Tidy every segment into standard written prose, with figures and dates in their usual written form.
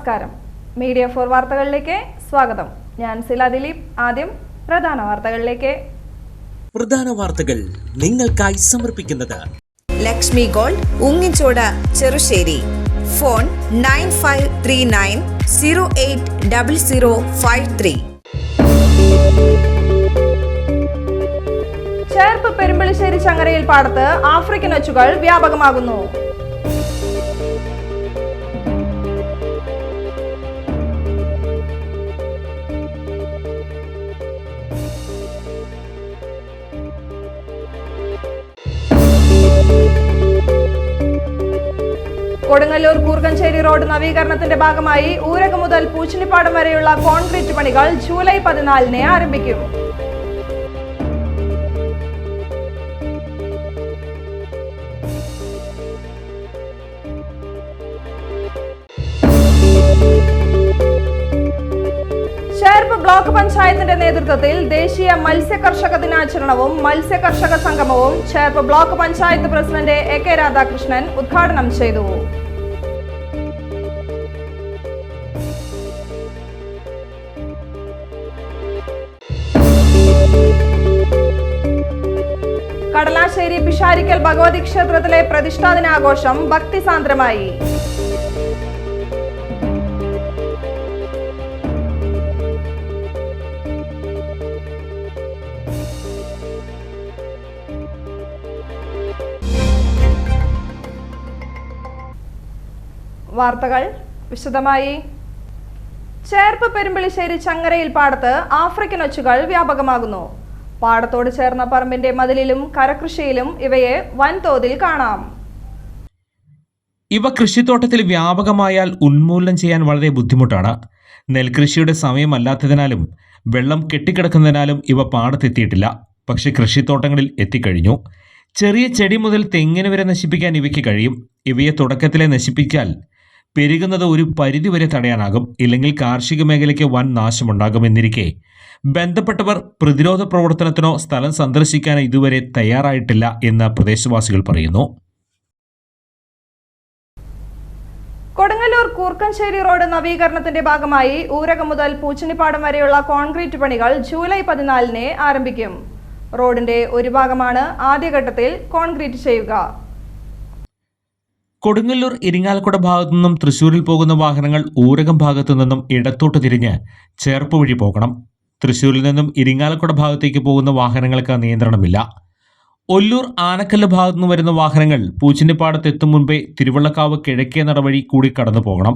നമസ്കാരം. മീഡിയ 4 വാർത്തകളിലേക്ക് സ്വാഗതം. ഞാൻ സില ദിലീപ്. ആദ്യം പ്രധാന വാർത്തകൾ നിങ്ങൾക്കായി സമർപ്പിക്കുന്നത് ലക്ഷ്മി ഗോൾഡ്, ഉങ്ങിച്ചോട്, ചെറുശ്ശേരി. ഫോൺ 9539080053. ചേർപ്പ് പെരുമ്പളിശ്ശേരി ചങ്ങരയിൽ പാടത്ത് ആഫ്രിക്കൻ ഒച്ചുകൾ വ്യാപകമാകുന്നു. കൊടുങ്ങല്ലൂർ കൂർക്കഞ്ചേരി റോഡ് നവീകരണത്തിന്റെ ഭാഗമായി ഊരകം മുതൽ പൂച്ചനിപ്പാടം വരെയുള്ള കോൺക്രീറ്റ് പണികൾ ജൂലൈ 14 ആരംഭിക്കും. ചേർപ്പ് ബ്ലോക്ക് പഞ്ചായത്തിന്റെ നേതൃത്വത്തിൽ ദേശീയ മത്സ്യകർഷക ദിനാചരണവും മത്സ്യകർഷക സംഗമവും Cherpu block panchayat president AK Radhakrishnan ഉദ്ഘാടനം ചെയ്തു. കടലാശ്ശേരി പിഷാരിക്കൽ ഭഗവതി ക്ഷേത്രത്തിലെ പ്രതിഷ്ഠാ ദിനാഘോഷം ഭക്തിസാന്ദ്രമായി. വാർത്തകൾ വിശദമായി. ചേർപ്പ് പെരുമ്പളിശ്ശേരി ചങ്ങരയിൽ പാടത്ത് ആഫ്രിക്കൻ ഒച്ചുകൾ വ്യാപകമാകുന്നു. പാടത്തോട് ചേർന്ന പറമ്പിന്റെ മതിലിലും കരകൃഷിയിലും ഇവയെ വൻതോതിൽ കാണാം. ഇവ കൃഷിത്തോട്ടത്തിൽ വ്യാപകമായാൽ ഉന്മൂലനം ചെയ്യാൻ വളരെ ബുദ്ധിമുട്ടാണ്. നെൽകൃഷിയുടെ സമയമല്ലാത്തതിനാലും വെള്ളം കെട്ടിക്കിടക്കുന്നതിനാലും ഇവ പാടത്തെത്തിയിട്ടില്ല. പക്ഷെ കൃഷിത്തോട്ടങ്ങളിൽ എത്തിക്കഴിഞ്ഞു. ചെറിയ ചെടി മുതൽ തെങ്ങിന് വരെ നശിപ്പിക്കാൻ ഇവയ്ക്ക് കഴിയും. ഇവയെ തുടക്കത്തിലെ നശിപ്പിച്ചാൽ പെരുകുന്നത് ഒരു പരിധിവരെ തടയാനാകും. ഇല്ലെങ്കിൽ കാർഷിക മേഖലയ്ക്ക് വൻ നാശമുണ്ടാകുമെന്നിരിക്കെ ബന്ധപ്പെട്ടവർ പ്രതിരോധ പ്രവർത്തനത്തിനോ സ്ഥലം സന്ദർശിക്കാനോ ഇതുവരെ തയ്യാറായിട്ടില്ല എന്ന് പ്രദേശവാസികൾ പറയുന്നു. കൊടുങ്ങല്ലൂർ കൂർക്കഞ്ചേരി റോഡ് നവീകരണത്തിന്റെ ഭാഗമായി ഊരകം മുതൽ പൂച്ചനിപ്പാടം വരെയുള്ള കോൺക്രീറ്റ് പണികൾ ജൂലൈ 14 ആരംഭിക്കും. റോഡിന്റെ ഒരു ഭാഗമാണ് ആദ്യഘട്ടത്തിൽ കോൺക്രീറ്റ് ചെയ്യുക. കൊടുങ്ങല്ലൂർ ഇരിങ്ങാലക്കുട ഭാഗത്തു നിന്നും തൃശ്ശൂരിൽ പോകുന്ന വാഹനങ്ങൾ ഊരകം ഭാഗത്തു നിന്നും ഇടത്തോട്ട് തിരിഞ്ഞ് ചേർപ്പ് വഴി പോകണം. തൃശ്ശൂരിൽ നിന്നും ഇരിങ്ങാലക്കുട ഭാഗത്തേക്ക് പോകുന്ന വാഹനങ്ങൾക്ക് നിയന്ത്രണമില്ല. ഒല്ലൂർ ആനക്കല്ല് ഭാഗത്തു നിന്ന് വരുന്ന വാഹനങ്ങൾ പൂച്ചനിപ്പാടത്ത് എത്തും മുൻപേ തിരുവള്ളക്കാവ് കിഴക്കേ നട വഴി കൂടി കടന്നു പോകണം.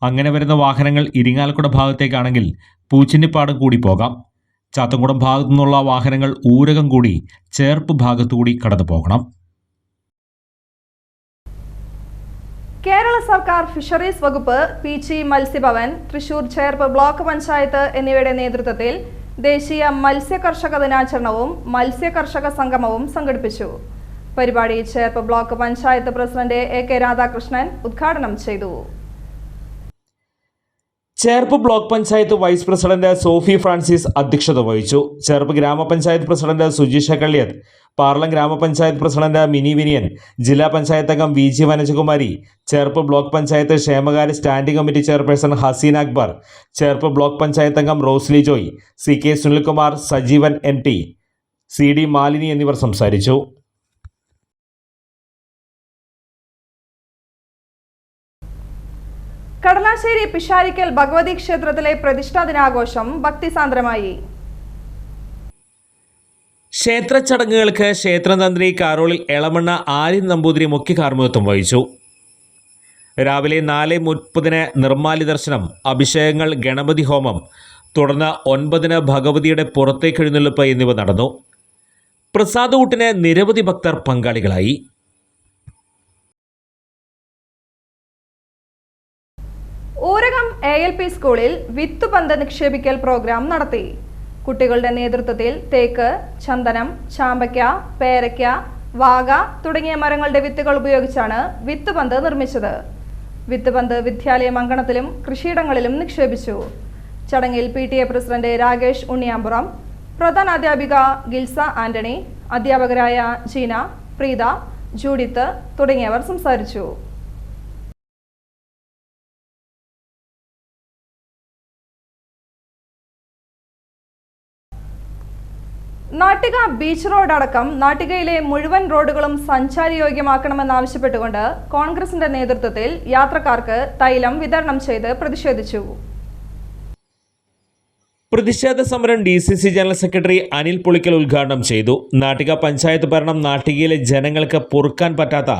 അങ്ങനെ വരുന്ന വാഹനങ്ങൾ ഇരിങ്ങാലക്കുട ഭാഗത്തേക്കാണെങ്കിൽ പൂച്ചനിപ്പാടം കൂടി പോകാം. ചാത്തൻകുളം ഭാഗത്തു നിന്നുള്ള വാഹനങ്ങൾ ഊരകം കൂടി ചേർപ്പ് ഭാഗത്തുകൂടി കടന്നു പോകണം. കേരള സർക്കാർ ഫിഷറീസ് വകുപ്പ്, PG മത്സ്യഭവൻ, തൃശൂർ ചേർപ്പ് ബ്ലോക്ക് പഞ്ചായത്ത് എന്നിവയുടെ നേതൃത്വത്തിൽ ദേശീയ മത്സ്യകർഷക ദിനാചരണവും മത്സ്യകർഷക സംഗമവും സംഘടിപ്പിച്ചു. പരിപാടി Cherpu block panchayat president AK Radhakrishnan ഉദ്ഘാടനം ചെയ്തു. Cherpu block panchayat vice president Sophie Francis അധ്യക്ഷത വഹിച്ചു. ചേർപ്പ് ഗ്രാമപഞ്ചായത്ത് പ്രസിഡന്റ് സുജീഷ കള്ളിയത്ത്, പാർലം ഗ്രാമപഞ്ചായത്ത് പ്രസിഡന്റ് മിനി വിനിയൻ, ജില്ലാ പഞ്ചായത്ത് അംഗം VG വനജകുമാരി, ചേർപ്പ് ബ്ലോക്ക് പഞ്ചായത്ത് ക്ഷേമകാര്യ standing committee chairperson Haseena Akbar, Cherpu block panchayat അംഗം Rosly Joy, CK Sunilkumar, Sajeevan NT, CD Malini എന്നിവർ സംസാരിച്ചു. കടലാശ്ശേരി പിഷാരിക്കൽ ഭഗവതി ക്ഷേത്രത്തിലെ പ്രതിഷ്ഠാ ദിനാഘോഷം ഭക്തിസാന്ദ്രമായി. ക്ഷേത്ര ചടങ്ങുകൾക്ക് ക്ഷേത്രതന്ത്രി കാരോളിൽ എളമണ്ണ ആര്യൻ നമ്പൂതിരി മുഖ്യ കാർമ്മികത്വം വഹിച്ചു. രാവിലെ 4:30 നിർമ്മാല്യ ദർശനം, അഭിഷേകങ്ങൾ, ഗണപതി ഹോമം, തുടർന്ന് 9 ഭഗവതിയുടെ പുറത്തേക്കെഴുന്നള്ളിപ്പ് എന്നിവ നടന്നു. പ്രസാദൂട്ടിന് നിരവധി ഭക്തർ പങ്കാളികളായി. ഊരകം ALP സ്കൂളിൽ വിത്തുപന്ത് നിക്ഷേപിക്കൽ പ്രോഗ്രാം നടത്തി. കുട്ടികളുടെ നേതൃത്വത്തിൽ തേക്ക്, ചന്ദനം, ചാമ്പയ്ക്ക, പേരയ്ക്ക, വാഗ തുടങ്ങിയ മരങ്ങളുടെ വിത്തുകൾ ഉപയോഗിച്ചാണ് വിത്തുപന്ത് നിർമ്മിച്ചത്. വിത്തുപന്ത് വിദ്യാലയം അങ്കണത്തിലും കൃഷിയിടങ്ങളിലും നിക്ഷേപിച്ചു. ചടങ്ങിൽ PTA പ്രസിഡന്റ് രാകേഷ് ഉണ്ണിയാമ്പുറം, പ്രധാനാധ്യാപിക ഗിൽസ ആന്റണി, അധ്യാപകരായ ജീന, പ്രീത, ജൂഡിത്ത് തുടങ്ങിയവർ സംസാരിച്ചു. നാട്ടിക ബീച്ച് റോഡ് അടക്കം നാട്ടികയിലെ മുഴുവൻ റോഡുകളും സഞ്ചാരയോഗ്യമാക്കണമെന്നാവശ്യപ്പെട്ടുകൊണ്ട് കോൺഗ്രസിന്റെ നേതൃത്വത്തിൽ യാത്രക്കാർക്ക് തൈലം വിതരണം ചെയ്ത് പ്രതിഷേധിച്ചു. പ്രതിഷേധ സമരം DCC general secretary Anil Pulickal ഉദ്ഘാടനം ചെയ്തു. നാട്ടിക പഞ്ചായത്ത് ഭരണം നാട്ടികയിലെ ജനങ്ങൾക്ക് പൊറുക്കാൻ പറ്റാത്ത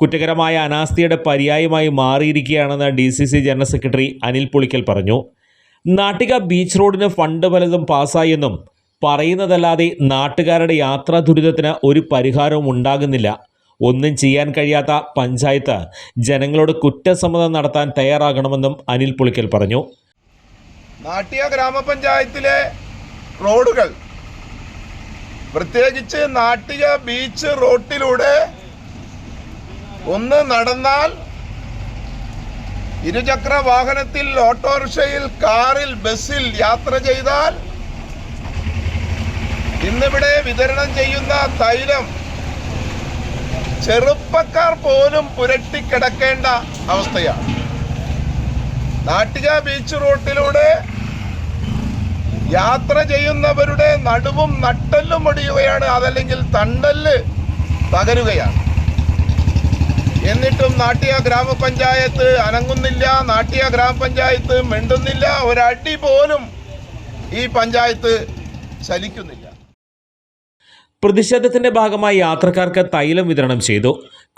കുറ്റകരമായ അനാസ്ഥയുടെ പര്യായമായി മാറിയിരിക്കുകയാണെന്ന് DCC general secretary Anil Pulickal പറഞ്ഞു. നാട്ടിക ബീച്ച് റോഡിന് ഫണ്ട് പലതും പാസ്സായെന്നും പറയുന്നതല്ലാതെ നാട്ടുകാരുടെ യാത്രാ ദുരിതത്തിന് ഒരു പരിഹാരവും ഉണ്ടാകുന്നില്ല. ഒന്നും ചെയ്യാൻ കഴിയാത്ത പഞ്ചായത്ത് ജനങ്ങളോട് കുറ്റസമ്മതം നടത്താൻ തയ്യാറാകണമെന്നും അനിൽ പുളിക്കൽ പറഞ്ഞു. നാട്ടിക ഗ്രാമപഞ്ചായത്തിലെ റോഡുകൾ, പ്രത്യേകിച്ച് നാട്ടിക ബീച്ച് റോഡിലൂടെ ഒന്ന് നടന്നാൽ ഇരുചക്ര വാഹനത്തിൽ, ഓട്ടോറിക്ഷയിൽ, കാറിൽ, ബസ്സിൽ യാത്ര ചെയ്താൽ ഇന്നിവിടെ വിതരണം ചെയ്യുന്ന തൈലം ചെറുപ്പക്കാർ പോലും പുരട്ടിക്കിടക്കേണ്ട അവസ്ഥയാണ്. നാട്ടിക ബീച്ച് റോഡിലൂടെ യാത്ര ചെയ്യുന്നവരുടെ നടുവും നട്ടെല്ലും ഒടിയുകയാണ്, അതല്ലെങ്കിൽ തണ്ടല് തകരുകയാണ്. എന്നിട്ടും നാട്ടിക ഗ്രാമപഞ്ചായത്ത് അനങ്ങുന്നില്ല, നാട്ടിക ഗ്രാമപഞ്ചായത്ത് മിണ്ടുന്നില്ല, ഒരടി പോലും ഈ പഞ്ചായത്ത് ചലിക്കുന്നില്ല. പ്രതിഷേധത്തിന്റെ ഭാഗമായി യാത്രക്കാർക്ക് തൈലം വിതരണം ചെയ്തു.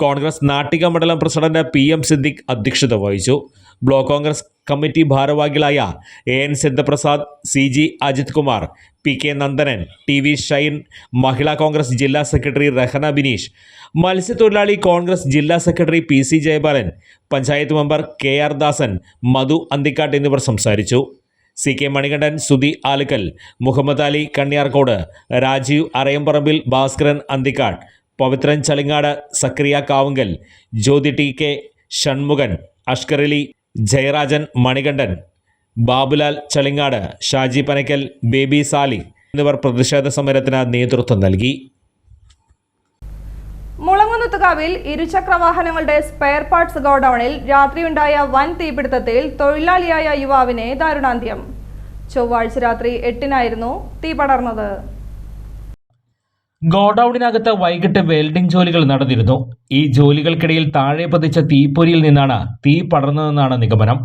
കോൺഗ്രസ് നാട്ടിക മണ്ഡലം പ്രസിഡന്റ് PM സിദ്ദിഖ് അധ്യക്ഷത വഹിച്ചു. ബ്ലോക്ക് കോൺഗ്രസ് കമ്മിറ്റി ഭാരവാഹികളായ AN Sidhaprasad, CG Ajith Kumar, PK Nandanan, TV Shine, Mahila Congress ജില്ലാ സെക്രട്ടറി റഹന ബിനീഷ്, മത്സ്യത്തൊഴിലാളി കോൺഗ്രസ് ജില്ലാ secretary PC Jayabalan, panchayat member KR Dasan, Madhu Anthikkad എന്നിവർ സംസാരിച്ചു. CK മണികണ്ഠൻ, സുധി ആലുക്കൽ, മുഹമ്മദ് അലി കണ്ണിയാർക്കോട്, രാജീവ് അറയമ്പറമ്പിൽ, ഭാസ്കരൻ അന്തിക്കാട്, പവിത്രൻ ചളിങ്ങാട്, സക്രിയ കാവുങ്കൽ, ജ്യോതി TK, ഷൺമുഖൻ, അഷ്കർ അലി, ജയരാജൻ മണികണ്ഠൻ, ബാബുലാൽ ചളിങ്ങാട്, ഷാജി പനക്കൽ, ബേബി സാലി എന്നിവർ പ്രതിഷേധ സമരത്തിന് നേതൃത്വം നൽകി. മുളങ്ങുന്നത്തുകാവിൽ ഇരുചക്ര വാഹനങ്ങളുടെ സ്പെയർ പാർട്സ് ഗോഡൌണിൽ രാത്രിയുണ്ടായ വൻ തീപിടുത്തത്തിൽ തൊഴിലാളിയായ യുവാവിനെ ദാരുണാന്ത്യം. ചൊവ്വാഴ്ച രാത്രി 8-നായിരുന്നു തീ പടർന്നത്. ഗോഡൌണിനകത്ത് വൈകിട്ട് വെൽഡിംഗ് ജോലികൾ നടന്നിരുന്നു. ഈ ജോലികൾക്കിടയിൽ താഴെ പതിച്ച തീപ്പൊരിയിൽ നിന്നാണ് തീ പടർന്നതെന്നാണ് നിഗമനം.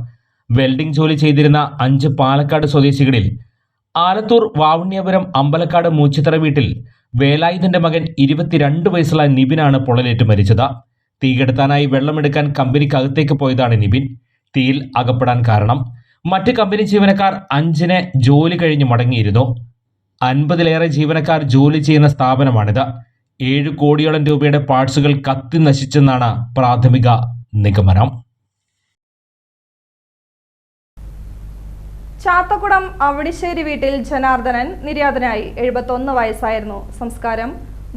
വെൽഡിംഗ് ജോലി ചെയ്തിരുന്ന 5 പാലക്കാട് സ്വദേശികളിൽ ആലത്തൂർ വാവുണ്യപുരം അമ്പലക്കാട് മൂച്ചിത്തറ വീട്ടിൽ വേലായുധന്റെ മകൻ 22 വയസ്സുള്ള നിബിനാണ് പൊള്ളലേറ്റ് മരിച്ചത്. തീകെടുത്താനായി വെള്ളമെടുക്കാൻ കമ്പനിക്കകത്തേക്ക് പോയതാണ് നിബിൻ. തീയിൽ അകപ്പെടാൻ കാരണം മറ്റ് കമ്പനി ജീവനക്കാർ 5-ന് ജോലി കഴിഞ്ഞ് മടങ്ങിയിരുന്നു. 50-ലേറെ ജീവനക്കാർ ജോലി ചെയ്യുന്ന സ്ഥാപനമാണിത്. 7 കോടിയോളം രൂപയുടെ പാർട്സുകൾ കത്തി നശിച്ചെന്നാണ് പ്രാഥമിക നിഗമനം. ചാത്തക്കുളം അവടിശ്ശേരി വീട്ടിൽ ജനാർദ്ദനൻ നിര്യാതനായി. 71 വയസ്സായിരുന്നു. സംസ്കാരം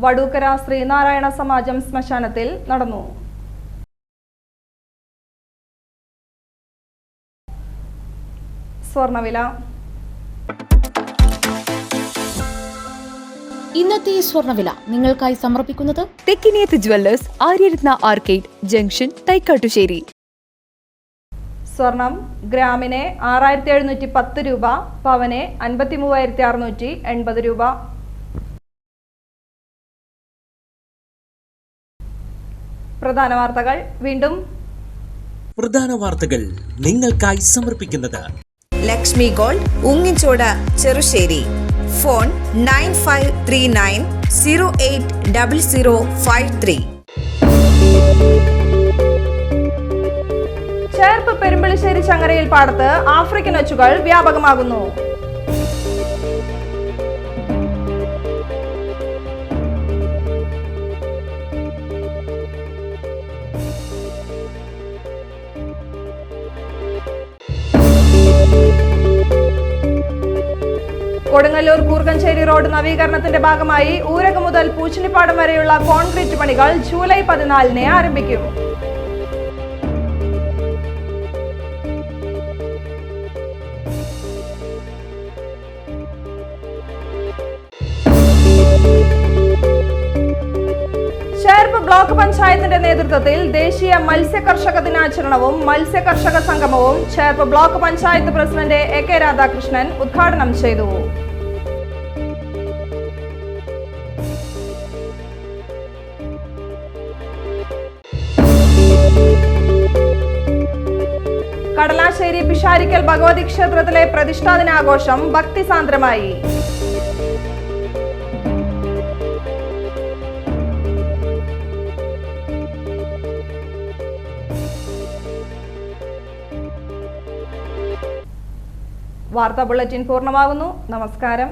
വടൂക്കര ശ്രീനാരായണ സമാജം ശ്മശാനത്തിൽ നടന്നു. സ്വർണ്ണവില. ഇന്നത്തെ സ്വർണ്ണവില നിങ്ങൾക്കായി സമർപ്പിക്കുന്നത് Thekkiniyath jewellers, Aryaratna arcade junction, Thaikkattussery. സ്വർണം ഗ്രാമിന് 6710 രൂപ, പവന് 53,680 രൂപ. പ്രധാന വാർത്തകൾ വീണ്ടും. പ്രധാന വാർത്തകൾ നിങ്ങൾക്കായി സമർപ്പിക്കുന്നത് ലക്ഷ്മി ഗോൾഡ്, ഉങ്ങിച്ചോട, ചെറുശ്ശേരി. ഫോൺ 9539080053. ചേർപ്പ് പെരുമ്പളിശ്ശേരി ചങ്ങരയിൽ പാടത്ത് ആഫ്രിക്കൻ ഒച്ചുകൾ വ്യാപകമാകുന്നു. കൊടുങ്ങല്ലൂർ കൂർക്കഞ്ചേരി റോഡ് നവീകരണത്തിന്റെ ഭാഗമായി ഊരകം മുതൽ പൂച്ചനിപ്പാടം വരെയുള്ള കോൺക്രീറ്റ് പണികൾ ജൂലൈ 14-ന് ആരംഭിക്കും. ചേർപ്പ് ബ്ലോക്ക് പഞ്ചായത്തിന്റെ നേതൃത്വത്തിൽ ദേശീയ മത്സ്യ കർഷക ദിനാചരണവും മത്സ്യ കർഷക സംഗമവും Cherpu block panchayat president AK Radhakrishnan ഉദ്ഘാടനം ചെയ്തു. ചങ്ങനാശ്ശേരി പിഷാരിക്കൽ ഭഗവതി ക്ഷേത്രത്തിലെ പ്രതിഷ്ഠാ ദിനാഘോഷം ഭക്തിസാന്ദ്രമായി. വാർത്താ ബുള്ളറ്റിൻ പൂർണ്ണമാകുന്നു. നമസ്കാരം.